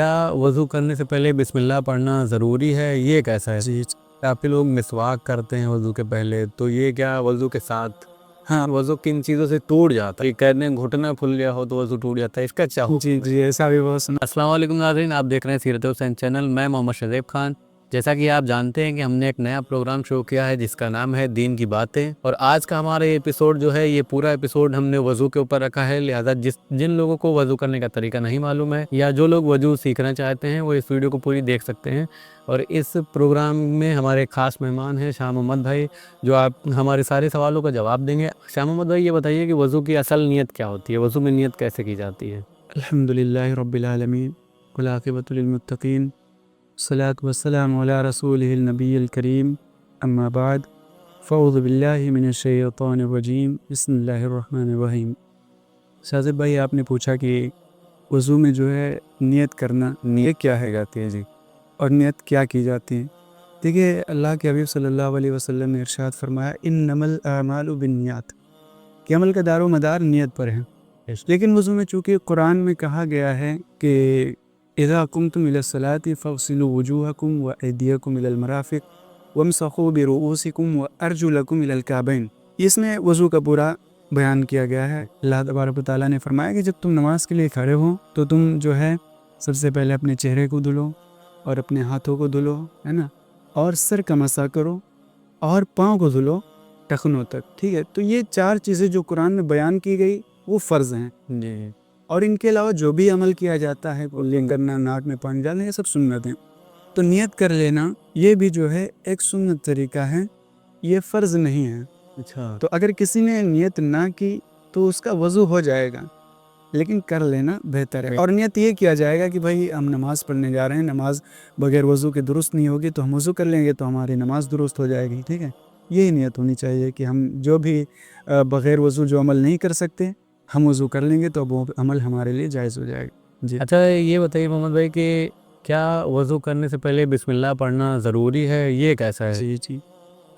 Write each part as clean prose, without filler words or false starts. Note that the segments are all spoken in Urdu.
کیا وضو کرنے سے پہلے بسم اللہ پڑھنا ضروری ہے؟ یہ کیسا ہے؟ جی آپ لوگ مسواک کرتے ہیں وضو کے پہلے، تو یہ کیا وضو کے ساتھ؟ ہاں، وضو کن چیزوں سے ٹوٹ جاتا ہے؟ کہتے ہیں گھٹنا پھل گیا ہو تو وضو ٹوٹ جاتا ہے، اس کا کیا ہو؟ جی ایسا بھی بہت سنا۔ السلام علیکم ناظرین، آپ دیکھ رہے ہیں سیرت حسین چینل، میں محمد شذیب خان۔ جیسا کہ آپ جانتے ہیں کہ ہم نے ایک نیا پروگرام شروع کیا ہے جس کا نام ہے دین کی باتیں، اور آج کا ہمارا ایپیسوڈ جو ہے، یہ پورا ایپیسوڈ ہم نے وضو کے اوپر رکھا ہے۔ لہٰذا جن لوگوں کو وضو کرنے کا طریقہ نہیں معلوم ہے یا جو لوگ وضو سیکھنا چاہتے ہیں وہ اس ویڈیو کو پوری دیکھ سکتے ہیں۔ اور اس پروگرام میں ہمارے خاص مہمان ہیں شاہ محمد بھائی، جو آپ ہمارے سارے سوالوں کا جواب دیں گے۔ شاہ محمد بھائی، یہ بتائیے کہ وضو کی اصل نیت کیا ہوتی ہے؟ وضو میں نیت کیسے کی جاتی ہے؟ الحمدللہ رب العالمین والعاقبۃ للمتقین، الصلاۃ والسلام علی رسولہ النبی الکریم، اما بعد فاعوذ باللہ من الشیطان الرجیم، بسم اللہ الرحمن الرحیم۔ شاذب بھائی، آپ نے پوچھا کہ وضو میں جو ہے نیت کرنا، نیت کیا ہے جاتی ہے جی، اور نیت کیا کی جاتی ہے؟ دیکھیے، اللہ کے حبیب صلی اللہ علیہ وسلم نے ارشاد فرمایا، انما الاعمال بالنیات، کہ عمل کا دار و مدار نیت پر ہے۔ لیکن وضو میں چونکہ قرآن میں کہا گیا ہے کہ اذا قمتم الی الصلاۃ فاغسلوا وجوہکم وایدیکم الی المرافق وامسحوا برؤوسکم وارجلکم الی الکعبین، اس میں وضو کا پورا بیان کیا گیا ہے۔ اللہ تبارک و تعالیٰ نے فرمایا کہ جب تم نماز کے لیے کھڑے ہو تو تم جو ہے سب سے پہلے اپنے چہرے کو دھلو اور اپنے ہاتھوں کو دھلو، ہے نا، اور سر کا مسح کرو اور پاؤں کو دھلو ٹخنوں تک، ٹھیک ہے؟ تو یہ چار چیزیں جو قرآن میں بیان کی گئی وہ فرض ہیں جی، اور ان کے علاوہ جو بھی عمل کیا جاتا ہے، کلنگ کرنا، ناک میں پانی ڈالنا، یہ سب سنت ہیں۔ تو نیت کر لینا یہ بھی جو ہے ایک سنت طریقہ ہے، یہ فرض نہیں ہے۔ اچھا، تو اگر کسی نے نیت نہ کی تو اس کا وضو ہو جائے گا، لیکن کر لینا بہتر ہے۔ اور نیت یہ کیا جائے گا کہ بھائی ہم نماز پڑھنے جا رہے ہیں، نماز بغیر وضو کے درست نہیں ہوگی، تو ہم وضو کر لیں گے تو ہماری نماز درست ہو جائے گی، ٹھیک ہے؟ یہی نیت ہونی چاہیے کہ ہم جو بھی بغیر وضو جو عمل نہیں کر سکتے، ہم وضو کر لیں گے تو وہ عمل ہمارے لیے جائز ہو جائے گا۔ جی اچھا، یہ بتائیے محمد بھائی کہ کیا وضو کرنے سے پہلے بسم اللہ پڑھنا ضروری ہے؟ یہ کیسا ہے؟ جی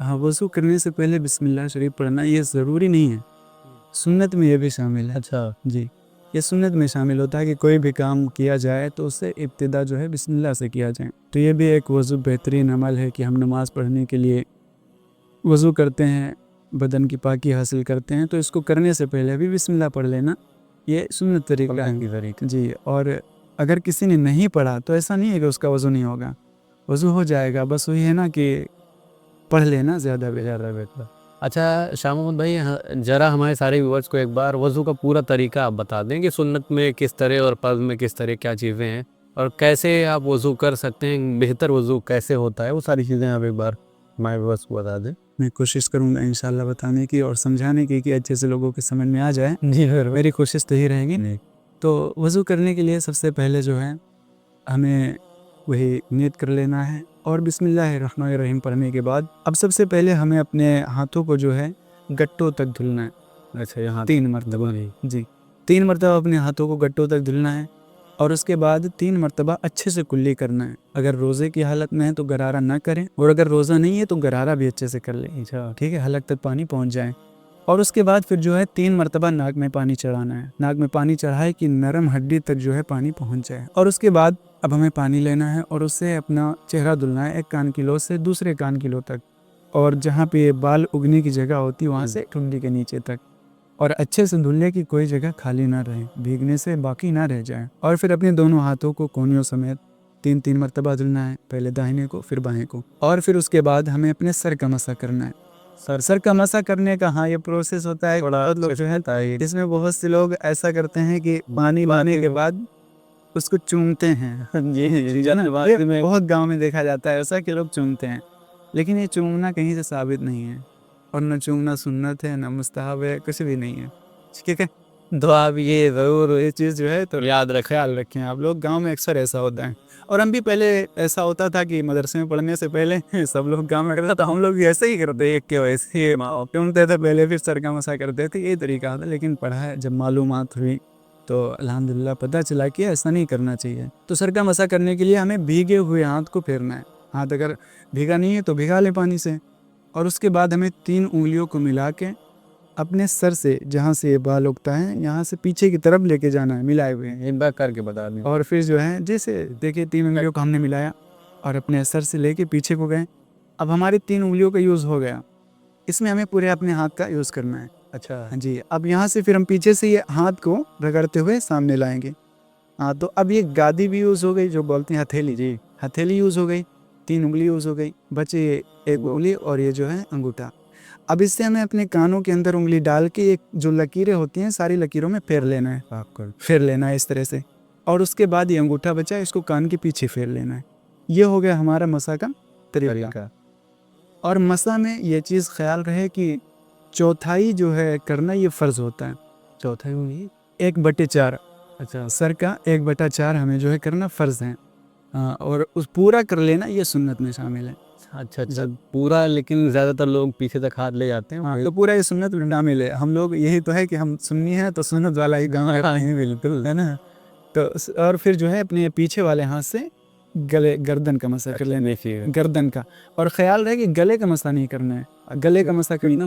ہاں، وضو کرنے سے پہلے بسم اللہ شریف پڑھنا یہ ضروری نہیں ہے، سنت میں یہ بھی شامل ہے۔ اچھا، جی، یہ سنت میں شامل ہوتا ہے کہ کوئی بھی کام کیا جائے تو اس سے ابتدا جو ہے بسم اللہ سے کیا جائے۔ تو یہ بھی ایک وضو بہترین عمل ہے کہ ہم نماز پڑھنے کے لیے وضو کرتے ہیں، بدن کی پاکی حاصل کرتے ہیں، تو اس کو کرنے سے پہلے بھی بسم اللہ پڑھ لینا یہ سنت طریقہ ہے۔ جی، اور اگر کسی نے نہیں پڑھا تو ایسا نہیں ہے کہ اس کا وضو نہیں ہوگا، وضو ہو جائے گا، بس وہی ہے نا کہ پڑھ لینا زیادہ بہتر ہے۔ اچھا شاہ محمد بھائی، ذرا ہمارے سارے ویورز کو ایک بار وضو کا پورا طریقہ آپ بتا دیں کہ سنت میں کس طرح اور فرض میں کس طرح کیا چیزیں ہیں، اور کیسے آپ وضو کر سکتے ہیں، بہتر وضو کیسے ہوتا ہے، وہ ساری چیزیں آپ ایک بار ہمارے ویورز کو بتا دیں۔ میں کوشش کروں گا انشاءاللہ بتانے کی اور سمجھانے کی کہ اچھے سے لوگوں کے سمجھ میں آ جائے۔ جی، میری کوشش تو ہی رہے گی۔ تو وضو کرنے کے لیے سب سے پہلے جو ہے ہمیں وہی نیت کر لینا ہے، اور بسم اللہ الرحمن الرحیم پڑھنے کے بعد اب سب سے پہلے ہمیں اپنے ہاتھوں کو جو ہے گٹوں تک دھلنا ہے۔ اچھا، یہاں 3 مرتبہ، جی 3 مرتبہ اپنے ہاتھوں کو گٹوں تک دھلنا ہے، اور اس کے بعد 3 مرتبہ اچھے سے کلی کرنا ہے۔ اگر روزے کی حالت میں ہے تو غرارہ نہ کریں، اور اگر روزہ نہیں ہے تو غرارہ بھی اچھے سے کر لیں، ٹھیک ہے، حلق تک پانی پہنچ جائے۔ اور اس کے بعد پھر جو ہے 3 مرتبہ ناک میں پانی چڑھانا ہے، ناک میں پانی چڑھائے کہ نرم ہڈی تک جو ہے پانی پہنچ جائے۔ اور اس کے بعد اب ہمیں پانی لینا ہے اور اس سے اپنا چہرہ دھلنا ہے، ایک کان کی لو سے دوسرے کان کی لو تک، اور جہاں پہ بال اگنے کی جگہ ہوتی ہے وہاں سے ٹھنڈی کے نیچے تک، اور اچھے سے دھلنے کی کوئی جگہ خالی نہ رہے، بھیگنے سے باقی نہ رہ جائے۔ اور پھر اپنے دونوں ہاتھوں کو کونیوں سمیت 3 مرتبہ دھلنا ہے، پہلے داہنے کو پھر بائیں کو۔ اور پھر اس کے بعد ہمیں اپنے سر کا مسح کرنا ہے۔ سر کا مسح کرنے کا ہاں یہ پروسیس ہوتا ہے، بہت لوگ جو ہے اس میں بہت سے لوگ ایسا کرتے ہیں کہ پانی لانے کے بعد اس کو چومتے ہیں۔ بہت گاؤں میں دیکھا جاتا ہے ایسا کہ لوگ چومتے ہیں، لیکن یہ چومنا کہیں سے ثابت نہیں ہے، اور نہ چومنا سنت ہے، نہ مستحب ہے، کچھ بھی نہیں ہے، ٹھیک ہے؟ تو آپ یہ ضرور یہ چیز جو ہے تو یاد رکھیں، خیال رکھیں۔ آپ لوگ گاؤں میں اکثر ایسا ہوتا ہے، اور ہم بھی پہلے ایسا ہوتا تھا کہ مدرسے میں پڑھنے سے پہلے سب لوگ گاؤں میں کرتا تھا، ہم لوگ بھی ایسے ہی کرتے، ایک کے ویسے چومتے تھے پہلے، پھر سر کا مسح کرتے تھے، یہ طریقہ تھا۔ لیکن پڑھا ہے جب معلومات ہوئی تو الحمدللہ پتہ چلا کہ ایسا نہیں کرنا چاہیے۔ تو سر کا مسح کرنے کے لیے ہمیں بھیگے ہوئے ہاتھ کو پھیرنا ہے، ہاتھ اگر بھیگا نہیں ہے تو بھگا لیں پانی سے، اور اس کے بعد ہمیں 3 انگلیوں کو ملا کے اپنے سر سے جہاں سے یہ بال اگتا ہے یہاں سے پیچھے کی طرف لے کے جانا ہے ملائے ہوئے ہیں، ایک بار کر کے بتا دیں. اور پھر جو ہے جیسے دیکھیے 3 انگلیوں کو ہم نے ملایا اور اپنے سر سے لے کے پیچھے کو گئے. اب ہماری 3 انگلیوں کا یوز ہو گیا. اس میں ہمیں پورے اپنے ہاتھ کا یوز کرنا ہے. اچھا جی اب یہاں سے پھر ہم پیچھے سے یہ ہاتھ کو رگڑتے ہوئے سامنے لائیں گے. ہاں تو اب یہ گادی بھی یوز ہو گئی جو بولتے ہیں ہتھیلی. جی ہتھیلی یوز ہو گئی، 3 انگلی یوز ہو گئی، بچے یہ 1 انگلی اور یہ جو ہے انگوٹھا. اب اس سے ہمیں اپنے کانوں کے اندر انگلی ڈال کے ایک جو لکیریں ہوتی ہیں ساری لکیروں میں پھیر لینا ہے، پھیر لینا ہے اس طرح سے. اور اس کے بعد یہ انگوٹھا بچا ہے اس کو کان کے پیچھے پھیر لینا ہے. یہ ہو گیا ہمارا مسا کا طریقہ. اور مسا میں یہ چیز خیال رہے کہ چوتھائی جو ہے کرنا یہ فرض ہوتا ہے. چوتھائی انگلی 1/4 اچھا سر کا 1/4 ہمیں جو ہے کرنا فرض ہے. اور اس پورا کر لینا یہ سنت میں شامل ہے. اچھا اچھا پورا، لیکن زیادہ تر لوگ پیچھے تک ہاتھ لے جاتے ہیں. ہاں تو پورا یہ سنت میں شامل ہے. ہم لوگ یہی تو ہے کہ ہم سنی ہیں تو سنت والا ہی گانا ہے بالکل ہے نا. تو اور پھر جو ہے اپنے پیچھے والے ہاتھ سے گردن کا مسا کر لینا ہے، گردن کا. اور خیال رہے کہ گلے کا مسا نہیں کرنا ہے. گلے کا مسا کرنا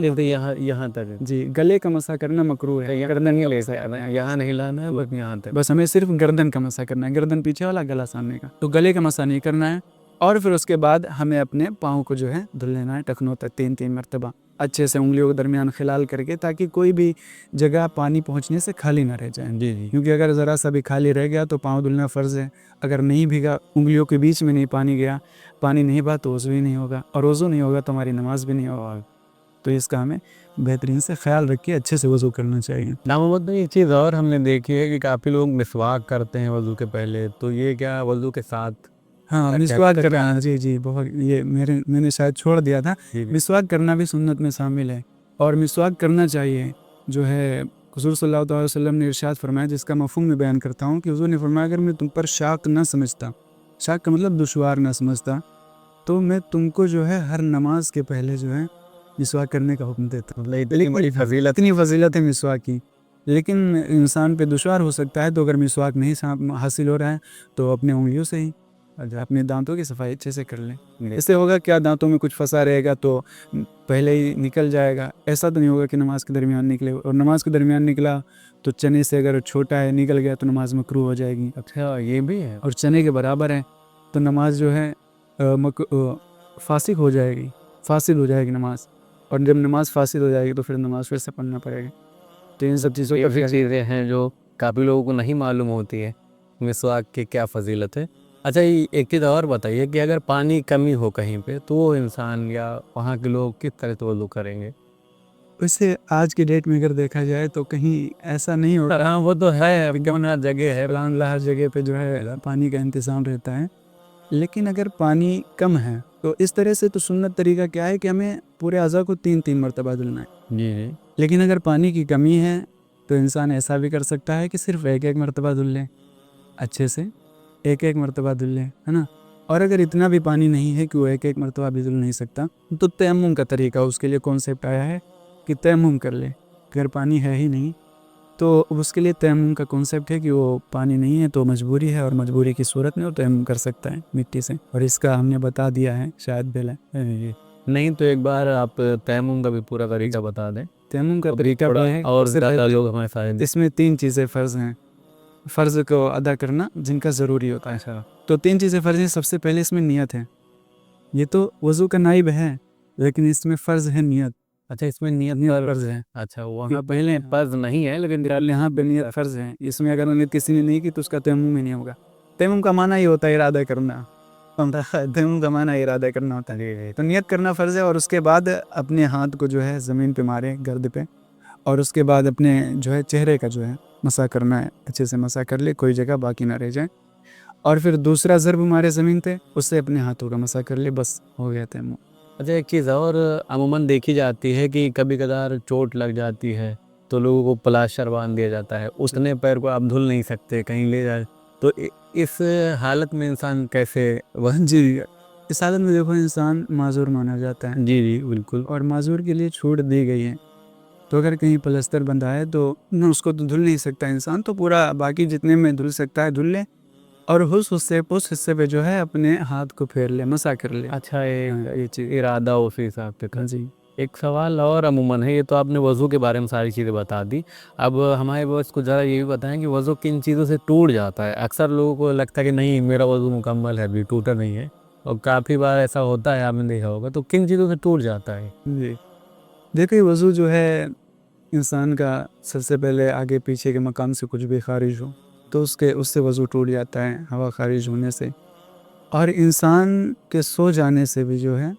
یہاں تک. جی گلے کا مسا کرنا مکروہ ہے. گردن کا مسا کرنا ہے. یہاں نہیں لانا ہے بس یہاں تک. بس ہمیں صرف گردن کا مسا کرنا ہے، گردن پیچھے والا گلا سامنے کا. تو گلے کا مسا نہیں کرنا ہے. اور پھر اس کے بعد ہمیں اپنے پاؤں کو جو ہے دھل لینا ہے ٹخنوں تک 3 مرتبہ اچھے سے انگلیوں کے درمیان خلال کر کے، تاکہ کوئی بھی جگہ پانی پہنچنے سے خالی نہ رہ جائے. جی جی کیونکہ اگر ذرا سا بھی خالی رہ گیا تو پاؤں دھلنا فرض ہے. اگر نہیں بھیگا، انگلیوں کے بیچ میں نہیں پانی گیا، پانی نہیں بھا تو وضو ہی نہیں ہوگا، اور وضو نہیں ہوگا تو ہماری نماز بھی نہیں ہوگا. تو اس کا ہمیں بہترین سے خیال رکھ کے اچھے سے وضو کرنا چاہیے. نام محمد ایک چیز اور ہم نے دیکھی ہے کہ کافی لوگ مسواک کرتے ہیں وضو کے پہلے، تو یہ کیا وضو کے ساتھ؟ ہاں مسواک کرنا، جی بہت، یہ میں نے شاید چھوڑ دیا تھا. مسواک کرنا بھی سنت میں شامل ہے اور مسواک کرنا چاہیے. جو ہے حضور صلی اللہ علیہ وسلم نے ارشاد فرمایا، جس کا مفہوم میں بیان کرتا ہوں، کہ حضور نے فرمایا اگر میں تم پر شاق نہ سمجھتا، شاق کا مطلب دشوار نہ سمجھتا، تو میں تم کو جو ہے ہر نماز کے پہلے جو ہے مسواک کرنے کا حکم دیتا. اتنی فضیلت ہے مسواک کی. لیکن انسان پہ دشوار ہو سکتا ہے، تو اگر مسواک نہیں حاصل ہو رہا ہے تو اپنے انگلیوں سے ہی اپنے دانتوں کی صفائی اچھے سے کر لیں. اس سے ہوگا کیا، دانتوں میں کچھ پھنسا رہے گا تو پہلے ہی نکل جائے گا. ایسا تو نہیں ہوگا کہ نماز کے درمیان نکلے، اور نماز کے درمیان نکلا تو چنے سے اگر چھوٹا ہے نکل گیا تو نماز مکروہ ہو جائے گی. اچھا یہ بھی ہے. اور چنے کے برابر ہے تو نماز جو ہے فاسق ہو جائے گی، فاسد ہو جائے گی نماز. اور جب نماز فاسد ہو جائے گی تو پھر نماز پھر سے پڑھنا پڑے گا. تو ان سب چیزوں کی چیزیں ہیں جو کافی لوگوں کو نہیں معلوم ہوتی ہے مسواک کی کیا فضیلت ہے. اچھا ایک چیز اور بتائیے کہ اگر پانی کمی ہو کہیں پہ تو وہ انسان یا وہاں کے لوگ کس طرح سے وضو کریں گے؟ ویسے آج کی ڈیٹ میں اگر دیکھا جائے تو کہیں ایسا نہیں ہوتا. ہاں وہ تو ہے، ہر جگہ ہے، ہر جگہ پہ جو ہے پانی کا انتظام رہتا ہے. لیکن اگر پانی کم ہے تو اس طرح سے تو سنت طریقہ کیا ہے کہ ہمیں پورے اعضاء کو 3 مرتبہ دھلنا ہے. جی. لیکن اگر پانی کی کمی ہے تو انسان ایسا بھی کر سکتا ہے کہ صرف 1 مرتبہ دھل لے، اچھے سے 1 مرتبہ دھل لے، ہے نا. اور اگر اتنا بھی پانی نہیں ہے کہ وہ 1 مرتبہ بھی دھل نہیں سکتا تو تیمم کا طریقہ اس کے لیے کانسیپٹ آیا ہے کہ تیمم کر لے. اگر پانی ہے ہی نہیں تو اس کے لیے تیمم کا کانسیپٹ ہے کہ وہ پانی نہیں ہے تو مجبوری ہے، اور مجبوری کی صورت میں وہ تیمم کر سکتا ہے مٹی سے. اور اس کا ہم نے بتا دیا ہے شاید پہلے. نہیں تو ایک بار آپ تیمم کا بھی پورا طریقہ بتا دیں. تیمم کا طریقہ ہے اور لوگ ہمارے ساتھ اس میں 3 چیزیں فرض ہیں، فرض کو ادا کرنا جن کا ضروری ہوتا ہے. تو 3 چیزیں فرض ہیں. سب سے پہلے اس میں نیت ہے. یہ تو وضو کا نائب ہے لیکن اس میں فرض ہے نیت. اچھا اس میں نیت فرض ہے. اچھا وہاں پہلے فرض نہیں ہے لیکن یہاں پہ نیت فرض ہے. اس میں اگر نیت کسی نے نہیں کی تو اس کا تیمم ہی نہیں ہوگا. تیمم کا معنی یہ ہوتا ہے ارادہ کرنا. تیمم کا معنی ارادہ کرنا ہوتا ہے. تو نیت کرنا فرض ہے. اور اس کے بعد اپنے ہاتھ کو جو ہے زمین پہ مارے، گرد پہ، اور اس کے بعد اپنے جو ہے چہرے کا جو ہے مسح کرنا ہے. اچھے سے مسح کر لے، کوئی جگہ باقی نہ رہ جائے. اور پھر دوسرا ضرب مارے زمین پہ، اس سے اپنے ہاتھوں کا مسح کر لے، بس ہو گیا تیمم. اچھا ایک چیز اور عموماً دیکھی جاتی ہے کہ کبھی کبھار چوٹ لگ جاتی ہے تو لوگوں کو پلاسٹر باندھ دیا جاتا ہے. اتنے پیر کو آپ دھل نہیں سکتے، کہیں لے جائے تو اس حالت میں انسان کیسے؟ جی اس حالت میں دیکھو انسان معذور مانا جاتا ہے. جی بالکل. اور معذور کے لیے چھوٹ دی گئی ہے. تو اگر کہیں پلستر بندھا ہے تو اس کو تو دھل نہیں سکتا انسان، تو پورا باقی جتنے میں دھل سکتا ہے دھل لے، اور اس حصے پہ جو ہے اپنے ہاتھ کو پھیر لے، مسح کر لے. اچھا یہ چیز ارادہ اسی حساب سے. جی ایک سوال اور عموماً ہے، یہ تو آپ نے وضو کے بارے میں ساری چیزیں بتا دی، اب ہمارے بس کو ذرا یہ بھی بتائیں کہ وضو کن چیزوں سے ٹوٹ جاتا ہے؟ اکثر لوگوں کو لگتا ہے کہ نہیں میرا وضو مکمل ہے، ابھی ٹوٹا نہیں ہے، اور کافی بار ایسا ہوتا ہے، آپ نے دیکھا ہوگا، تو کن چیزوں سے ٹوٹ جاتا ہے؟ جی دیکھیے، وضو جو ہے انسان کا سب سے پہلے آگے پیچھے کے مقام سے کچھ بھی خارج ہو تو اس سے وضو ٹوٹ جاتا ہے، ہوا خارج ہونے سے، اور انسان کے سو جانے سے بھی جو ہے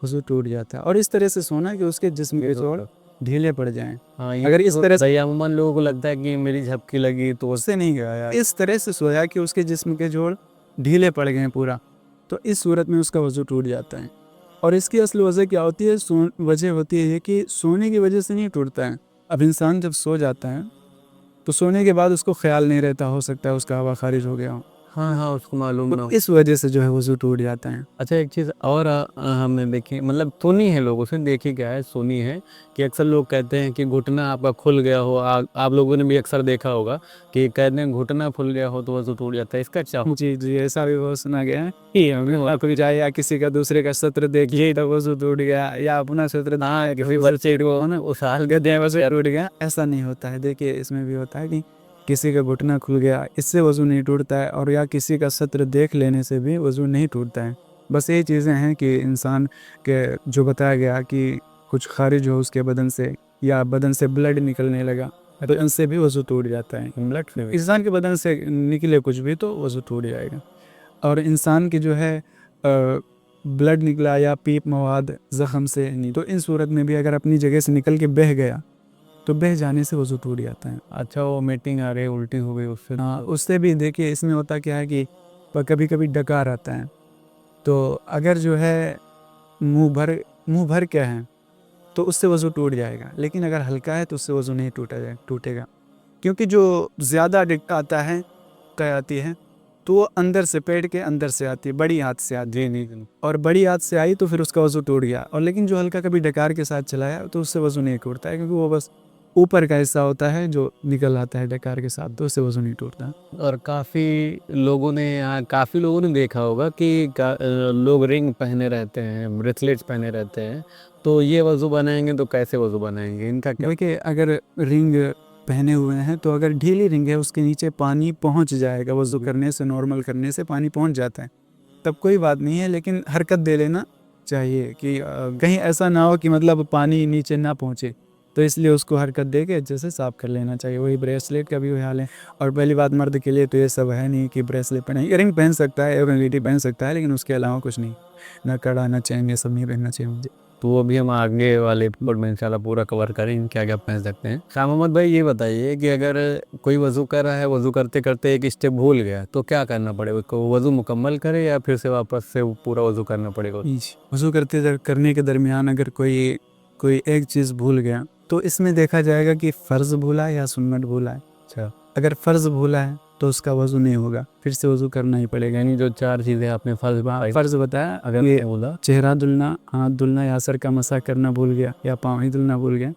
وضو ٹوٹ جاتا ہے، اور اس طرح سے سونا کہ اس کے جسم کے جوڑ ڈھیلے پڑ جائیں۔ ہاں، اگر اس طرح سے عموماً لوگوں کو لگتا ہے کہ میری جھپکی لگی تو اس سے نہیں گیا، اس طرح سے سویا کہ اس کے جسم کے جوڑ ڈھیلے پڑ گئے پورا، تو اس صورت میں اس کا وضو ٹوٹ جاتا ہے۔ اور اس کی اصل وجہ کیا ہوتی ہے؟ وجہ ہوتی ہے کہ سونے کی وجہ سے نہیں ٹوٹتا ہے۔ اب انسان جب سو جاتا ہے تو سونے کے بعد اس کو خیال نہیں رہتا، ہو سکتا ہے اس کا ہوا خارج ہو گیا ہو، ہاں اس کو معلوم نہ ہو۔ اس وجہ سے جو ہے وضو ٹوٹ جاتا ہے۔ اچھا، ایک چیز اور ہم نے دیکھی، مطلب سنی ہے لوگوں سے، دیکھی کیا ہے، سنی ہے کہ اکثر لوگ کہتے ہیں کہ گھٹنا آپ کا کھل گیا ہو، آپ لوگوں نے بھی اکثر دیکھا ہوگا کہ کہتے ہیں گھٹنا کھل گیا ہو تو وضو ٹوٹ جاتا ہے، اس کا کیا؟ جی ایسا بھی بہت سنا گیا ہے کہ ہمیں کوئی جائے یا کسی کا دوسرے کا سطر دیکھیے تو وضو ٹوٹ گیا، یا اپنا سطر کسی بچے کو اسال کے دیں وضو ٹوٹ گیا، ایسا نہیں ہوتا ہے۔ دیکھیے اس میں بھی ہوتا ہے کہ کسی کا گھٹنا کھل گیا، اس سے وضو نہیں ٹوٹتا ہے، اور یا کسی کا سطر دیکھ لینے سے بھی وضو نہیں ٹوٹتا ہے۔ بس یہ چیزیں ہیں کہ انسان کے جو بتایا گیا کہ کچھ خارج ہو اس کے بدن سے، یا بدن سے بلڈ نکلنے لگا تو ان سے بھی وضو ٹوٹ جاتا ہے۔ انسان کے بدن سے نکلے کچھ بھی تو وضو ٹوٹ جائے گا۔ اور انسان کی جو ہے بلڈ نکلا یا پیپ مواد زخم سے، تو ان صورت میں بھی اگر اپنی جگہ سے نکل کے بہہ گیا تو بہہ جانے سے وضو ٹوٹ جاتا ہے۔ اچھا، وہ میٹنگ آ رہی ہے، الٹی ہو گئی، اس سے بھی دیکھیے اس میں ہوتا کیا ہے کہ کبھی کبھی ڈکار آتا ہے، تو اگر جو ہے منہ بھر کے ہے تو اس سے وضو ٹوٹ جائے گا، لیکن اگر ہلکا ہے تو اس سے وضو نہیں ٹوٹے گا، کیونکہ جو زیادہ ڈکا آتا ہے آتی ہے تو وہ اندر سے، پیٹ کے اندر سے آتی ہے، بڑی ہاتھ سے آتی ہے، اور بڑی ہاتھ سے آئی تو پھر اس کا وضو ٹوٹ گیا۔ اور لیکن جو ہلکا کبھی ڈکار کے ساتھ چلایا تو اس سے وضو نہیں ٹوٹتا ہے، کیونکہ وہ بس اوپر کا حصہ ہوتا ہے جو نکل آتا ہے ڈکار کے ساتھ، تو اس سے وضو نہیں ٹوٹتا۔ اور کافی لوگوں نے دیکھا ہوگا کہ لوگ رنگ پہنے رہتے ہیں، بریسلیٹس پہنے رہتے ہیں، تو یہ وضو بنائیں گے تو کیسے وضو بنائیں گے؟ ان کا کیا؟ کہ اگر رنگ پہنے ہوئے ہیں تو اگر ڈھیلی رنگ ہے اس کے نیچے پانی پہنچ جائے گا، وضو کرنے سے، نارمل کرنے سے پانی پہنچ جاتا ہے، تب کوئی بات نہیں ہے، لیکن حرکت دے لینا چاہیے کہ کہیں ایسا نہ ہو کہ مطلب پانی نیچے نہ پہنچے، تو اس لیے اس کو حرکت دے کے اچھے سے صاف کر لینا چاہیے۔ وہی بریسلیٹ کا بھی وہی حال ہے۔ اور پہلی بات، مرد کے لیے تو یہ سب ہے نہیں کہ بریسلیٹ پہنے، ایئرنگ پہن سکتا ہے، ایئرنگ پہن سکتا ہے، لیکن اس کے علاوہ کچھ نہیں، نہ کڑا نہ چین، یہ سب نہیں پہننا چاہیے مجھے۔ تو وہ بھی ہم آگے والے ایپیسوڈ میں انشاءاللہ پورا کور کریں کیا کیا پہن سکتے ہیں۔ شاہ محمد بھائی یہ بتائیے کہ اگر کوئی وضو کر رہا ہے، وضو کرتے کرتے ایک اسٹیپ بھول گیا تو کیا کرنا پڑے گا؟ وضو مکمل کرے یا پھر سے واپس سے پورا وضو کرنا پڑے گا؟ وضو کرنے کے درمیان اگر کوئی ایک چیز بھول گیا تو اس میں دیکھا جائے گا کہ فرض بھولا ہے یا سنت بھولا ہے۔ اچھا، اگر فرض بھولا ہے تو اس کا وضو نہیں ہوگا، پھر سے وضو کرنا ہی پڑے گا۔ یعنی جو 4 چیزیں آپ نے فرض بتایا، اگر بولا چہرہ دھلنا، ہاتھ دھلنا، یا سر کا مسح کرنا بھول گیا، یا پاؤں ہی دھلنا بھول گیا،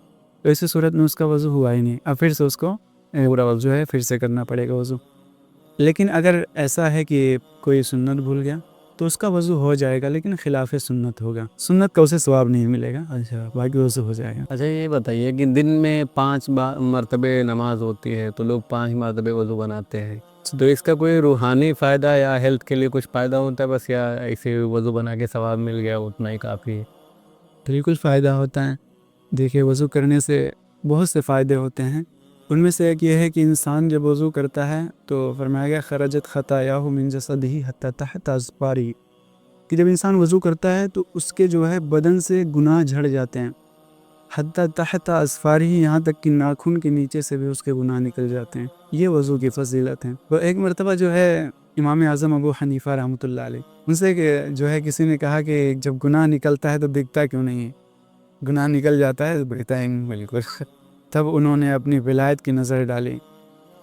تو ایسی صورت میں اس کا وضو ہوا ہی نہیں، اب پھر سے اس کو پورا وضو ہے پھر سے کرنا پڑے گا وضو۔ لیکن اگر ایسا ہے کہ کوئی سنت بھول گیا تو اس کا وضو ہو جائے گا، لیکن خلاف سنت ہوگا، سنت کا اسے ثواب نہیں ملے گا، اچھا باقی وضو ہو جائے گا۔ اچھا، یہ بتائیے کہ دن میں 5 مرتبہ نماز ہوتی ہے تو لوگ 5 مرتبہ وضو بناتے ہیں، تو اس کا کوئی روحانی فائدہ یا ہیلتھ کے لیے کچھ فائدہ ہوتا ہے بس، یا ایسے وضو بنا کے ثواب مل گیا اتنا ہی کافی ہے؟ بالکل فائدہ ہوتا ہے۔ دیکھیے وضو کرنے سے بہت سے فائدے ہوتے ہیں، ان میں سے ایک یہ ہے کہ انسان جب وضو کرتا ہے تو فرمایا گیا خرجت خطایاہ من جسدہ حتی تحت اظفارہ، کہ جب انسان وضو کرتا ہے تو اس کے جو ہے بدن سے گناہ جھڑ جاتے ہیں، حتی تحت اظفارہ، یہاں تک کہ ناخن کے نیچے سے بھی اس کے گناہ نکل جاتے ہیں۔ یہ وضو کی فضیلت ہے۔ وہ ایک مرتبہ جو ہے امام اعظم ابو حنیفہ رحمۃ اللہ علیہ، ان سے جو ہے کسی نے کہا کہ جب گناہ نکلتا ہے تو دکھتا کیوں نہیں ہے؟ گناہ نکل جاتا ہے تو دکھتا ہے بالکل۔ تب انہوں نے اپنی ولایت کی نظر ڈالی،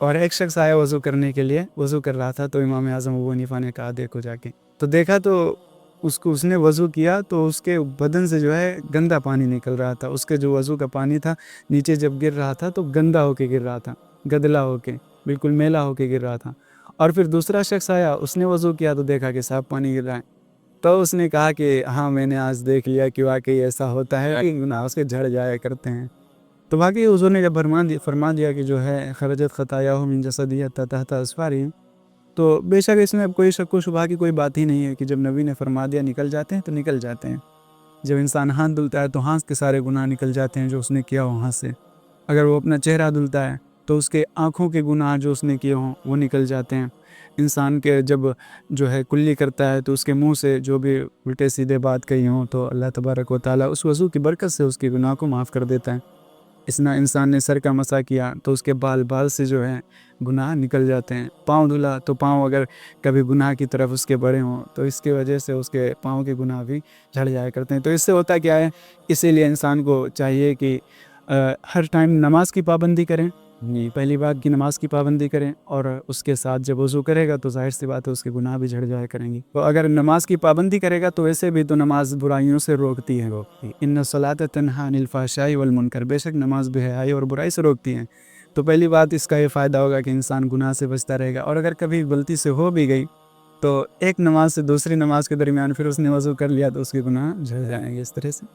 اور ایک شخص آیا وضو کرنے کے لیے، وضو کر رہا تھا، تو امام اعظم ابو حنیفہ نے کہا دیکھو جا کے، تو دیکھا تو اس نے وضو کیا تو اس کے بدن سے جو ہے گندا پانی نکل رہا تھا، اس کے جو وضو کا پانی تھا نیچے جب گر رہا تھا تو گندا ہو کے گر رہا تھا، گدلا ہو کے، بالکل میلا ہو کے گر رہا تھا۔ اور پھر دوسرا شخص آیا، اس نے وضو کیا تو دیکھا کہ صاف پانی گر رہا ہے، تو اس نے کہا کہ ہاں میں نے آج دیکھ لیا کہ واقعی ایسا ہوتا ہے کہ گناہ اس کے جھڑ جایا کرتے ہیں۔ تو واقعی حضور نے جب فرما دیا کہ جو ہے خرجت خطایا من جسدی حتی تحت اظفاری، تو بے شک اس میں اب کوئی شک و شبہ کی کوئی بات ہی نہیں ہے کہ جب نبی نے فرما دیا نکل جاتے ہیں تو نکل جاتے ہیں۔ جب انسان ہاتھ دھلتا ہے تو ہاتھ کے سارے گناہ نکل جاتے ہیں جو اس نے کیا ہو ہاتھ سے۔ اگر وہ اپنا چہرہ دھلتا ہے تو اس کے آنکھوں کے گناہ جو اس نے کیے ہوں وہ نکل جاتے ہیں۔ انسان کے جب جو ہے کلی کرتا ہے تو اس کے منہ سے جو بھی الٹے سیدھے بات کہی ہوں تو اللہ تبارک و تعالیٰ اس وضو کی برکت سے اس کے گناہ کو معاف کر دیتا ہے۔ انسان نے سر کا مسح کیا تو اس کے بال سے جو ہے گناہ نکل جاتے ہیں۔ پاؤں دھلا تو پاؤں اگر کبھی گناہ کی طرف اس کے بڑے ہوں تو اس کی وجہ سے اس کے پاؤں کے گناہ بھی جھڑ جایا کرتے ہیں۔ تو اس سے ہوتا کیا ہے، اسی لیے انسان کو چاہیے کہ ہر ٹائم نماز کی پابندی کریں، پہلی بات کی نماز کی پابندی کریں، اور اس کے ساتھ جب وضو کرے گا تو ظاہر سی بات ہے اس کے گناہ بھی جھڑ جایا کریں گے۔ تو اگر نماز کی پابندی کرے گا تو ویسے بھی تو نماز برائیوں سے روکتی ہے۔ ان الصلاۃ تنہی عن الفحشاء والمنکر، بے شک نماز بے حیائی اور برائی سے روکتی ہے۔ تو پہلی بات اس کا یہ فائدہ ہوگا کہ انسان گناہ سے بچتا رہے گا، اور اگر کبھی غلطی سے ہو بھی گئی تو ایک نماز سے دوسری نماز کے درمیان پھر اس نے وضو کر لیا تو اس کے گناہ جھڑ جائیں گے اس طرح سے۔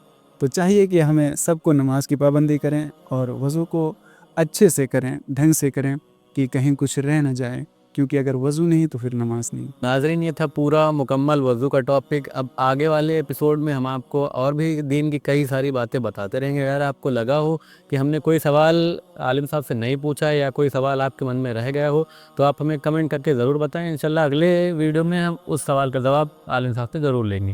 تو چاہیے کہ ہمیں سب کو نماز کی پابندی کریں اور وضو کو اچھے سے کریں، ڈھنگ سے کریں کہ کہیں کچھ رہ نہ جائے، کیونکہ اگر وضو نہیں تو پھر نماز نہیں۔ ناظرین، یہ تھا پورا مکمل وضو کا ٹاپک۔ اب آگے والے ایپیسوڈ میں ہم آپ کو اور بھی دین کی کئی ساری باتیں بتاتے رہیں گے۔ اگر آپ کو لگا ہو کہ ہم نے کوئی سوال عالم صاحب سے نہیں پوچھا یا کوئی سوال آپ کے من میں رہ گیا ہو تو آپ ہمیں کمنٹ کر کے ضرور بتائیں۔ انشاءاللہ اگلے ویڈیو میں ہم اس سوال کا جواب عالم صاحب سے ضرور لیں گے۔